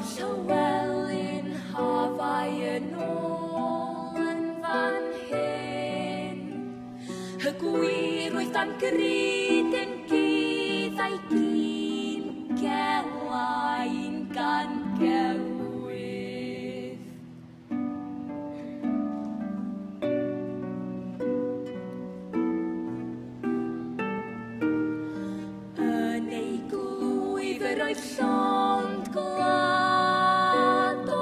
Llywelyn hafau yn ôl yn fan hyn. Y gwir oedd dan gryd yn gydd a'i gyn gelain gan gelwydd. Yn ei glwyf yr oedd llond glad o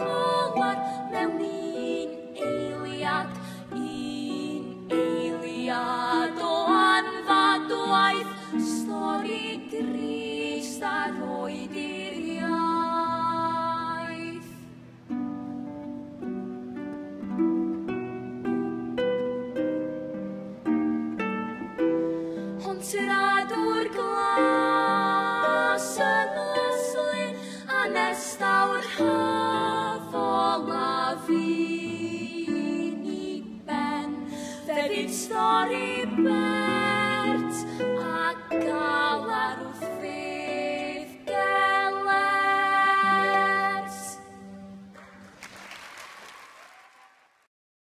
olar mewn un eiliad o anfadwaith, stori drist a roed i'r iaith. Ond tiradwr glas yn lyslyn a nestawr haf olaf un i ben, fe fydd stori ben